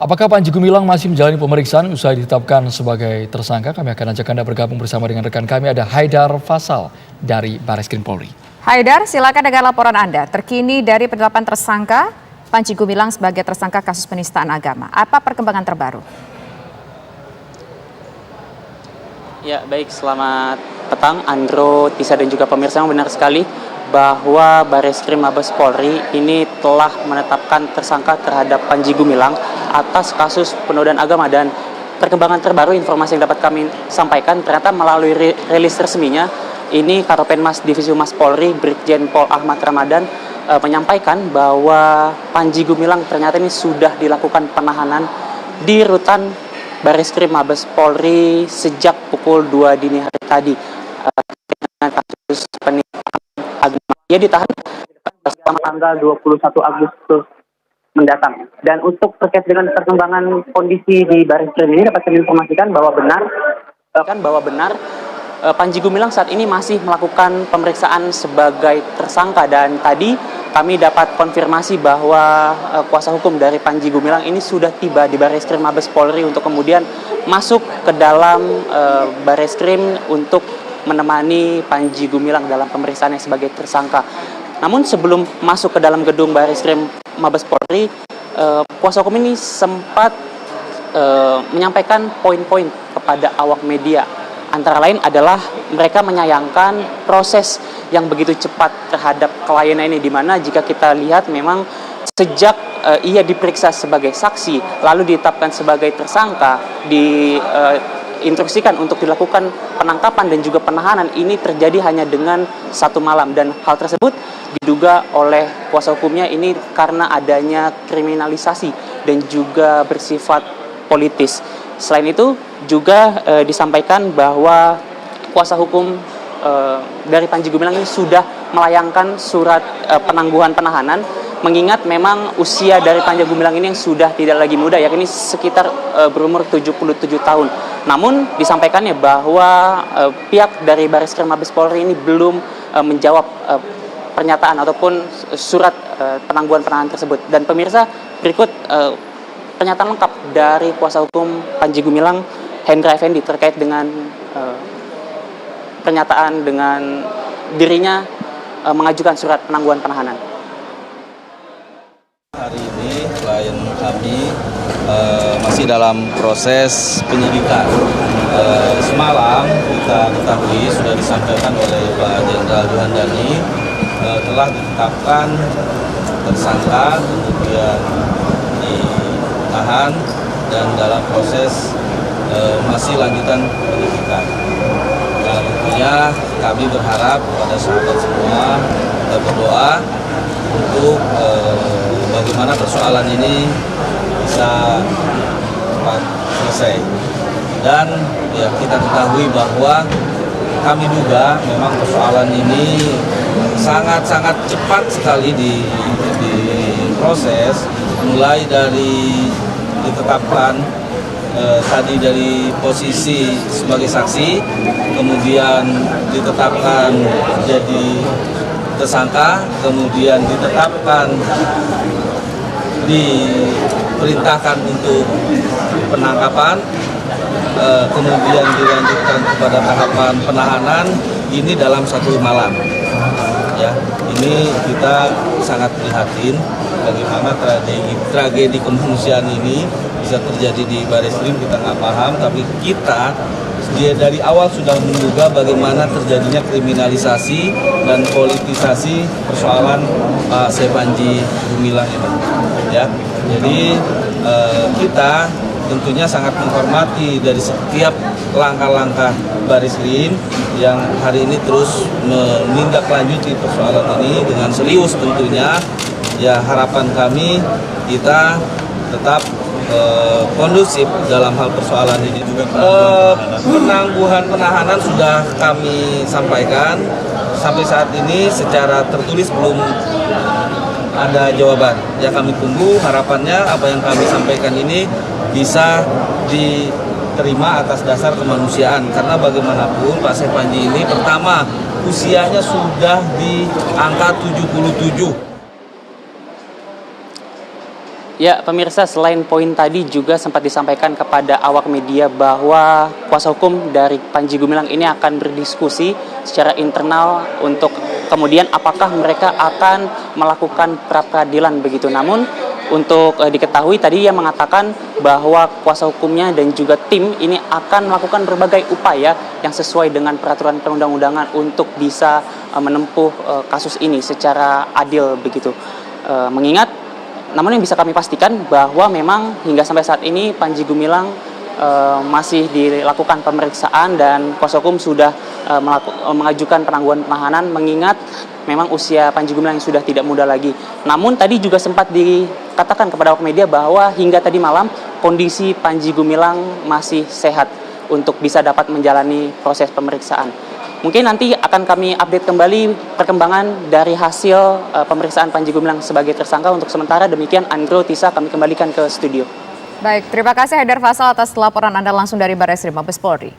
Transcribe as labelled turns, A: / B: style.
A: Apakah Panji Gumilang masih menjalani pemeriksaan usai ditetapkan sebagai tersangka? Kami akan ajak Anda bergabung bersama dengan rekan kami, ada Haidar Fassal dari Barreskrim Polri.
B: Haidar, silakan dengan laporan Anda terkini dari penetapan tersangka Panji Gumilang sebagai tersangka kasus penistaan agama. Apa perkembangan terbaru?
C: Ya, baik, selamat petang Andro, Tisa dan juga pemirsa. Benar sekali bahwa Barreskrim Mabes Polri ini telah menetapkan tersangka terhadap Panji Gumilang atas kasus penodaan agama. Dan perkembangan terbaru informasi yang dapat kami sampaikan, ternyata melalui rilis resminya ini Karopenmas Divisi Humas Polri Brigjen Pol Ahmad Ramadan menyampaikan bahwa Panji Gumilang ternyata ini sudah dilakukan penahanan di rutan Barreskrim Mabes Polri sejak pukul 2 dini hari tadi dengan kasus penistaan agama. Ia ditahan selama tanggal 21 Agustus mendatang. Dan untuk terkait dengan perkembangan kondisi di Barreskrim ini dapat kami informasikan bahwa benar Panji Gumilang saat ini masih melakukan pemeriksaan sebagai tersangka. Dan tadi kami dapat konfirmasi bahwa kuasa hukum dari Panji Gumilang ini sudah tiba di Barreskrim Mabes Polri untuk kemudian masuk ke dalam Barreskrim untuk menemani Panji Gumilang dalam pemeriksaannya sebagai tersangka. Namun sebelum masuk ke dalam gedung Barreskrim Mabes Polri, kuasa hukum ini sempat menyampaikan poin-poin kepada awak media. Antara lain adalah mereka menyayangkan proses yang begitu cepat terhadap kliennya ini, di mana jika kita lihat memang sejak ia diperiksa sebagai saksi lalu ditetapkan sebagai tersangka, diinstruksikan untuk dilakukan penangkapan dan juga penahanan ini terjadi hanya dengan satu malam. Dan hal tersebut diduga oleh kuasa hukumnya ini karena adanya kriminalisasi dan juga bersifat politis. Selain itu juga disampaikan bahwa kuasa hukum dari Panji Gumilang ini sudah melayangkan surat penangguhan penahanan, mengingat memang usia dari Panji Gumilang ini yang sudah tidak lagi muda, yakni sekitar berumur 77 tahun. Namun disampaikannya bahwa pihak dari Barreskrim Mabes Polri ini belum menjawab pernyataan ataupun surat penangguhan penahanan tersebut. Dan pemirsa, berikut pernyataan lengkap dari kuasa hukum Panji Gumilang, Hendra Effendi, terkait dengan pernyataan dengan dirinya mengajukan surat penangguhan penahanan.
D: Hari ini klien kami masih dalam proses penyidikan. Semalam kita ketahui sudah disampaikan oleh Pak Jenderal Duhandani telah ditetapkan tersangka, kemudian ditahan dan dalam proses masih lanjutan penyidikan. Dan tentunya kami berharap kepada sahabat semua, kita berdoa untuk bagaimana persoalan ini bisa cepat selesai. Dan ya kita ketahui bahwa kami duga memang persoalan ini sangat-sangat cepat sekali diproses, mulai dari ditetapkan tadi dari posisi sebagai saksi, kemudian ditetapkan jadi tersangka, kemudian ditetapkan diperintahkan untuk penangkapan, kemudian dilanjutkan kepada tahapan penahanan, ini dalam satu malam. Ya, ini kita sangat prihatin bagaimana tragedi kemanusiaan ini bisa terjadi di Barreskrim. Kita nggak paham, tapi kita dari awal sudah menduga bagaimana terjadinya kriminalisasi dan politisasi persoalan Pak Panji Gumilang ini. Ya, jadi kita tentunya sangat menghormati dari setiap langkah-langkah Barreskrim yang hari ini terus menindaklanjuti persoalan ini dengan serius tentunya. Ya, harapan kami kita tetap kondusif dalam hal persoalan ini. Penangguhan penahanan sudah kami sampaikan. Sampai saat ini secara tertulis belum ada jawaban. Ya, kami tunggu, harapannya apa yang kami sampaikan ini bisa diterima atas dasar kemanusiaan. Karena bagaimanapun Pak Panji ini pertama usianya sudah di angka 77.
C: Ya, pemirsa, selain poin tadi juga sempat disampaikan kepada awak media bahwa kuasa hukum dari Panji Gumilang ini akan berdiskusi secara internal untuk kemudian apakah mereka akan melakukan pra-peradilan begitu. Namun untuk diketahui tadi ia mengatakan bahwa kuasa hukumnya dan juga tim ini akan melakukan berbagai upaya yang sesuai dengan peraturan perundang-undangan untuk bisa menempuh kasus ini secara adil begitu. Namun yang bisa kami pastikan bahwa memang hingga sampai saat ini Panji Gumilang masih dilakukan pemeriksaan dan kuasa hukum sudah mengajukan penangguhan penahanan mengingat memang usia Panji Gumilang yang sudah tidak muda lagi. Namun tadi juga sempat dikatakan kepada awak media bahwa hingga tadi malam kondisi Panji Gumilang masih sehat untuk bisa dapat menjalani proses pemeriksaan. Mungkin nanti akan kami update kembali perkembangan dari hasil pemeriksaan Panji Gumilang sebagai tersangka. Untuk sementara demikian, Andro, Tisa, kami kembalikan ke studio.
B: Baik, terima kasih Haidar Faisal atas laporan Anda langsung dari Barreskrim Mabes Polri.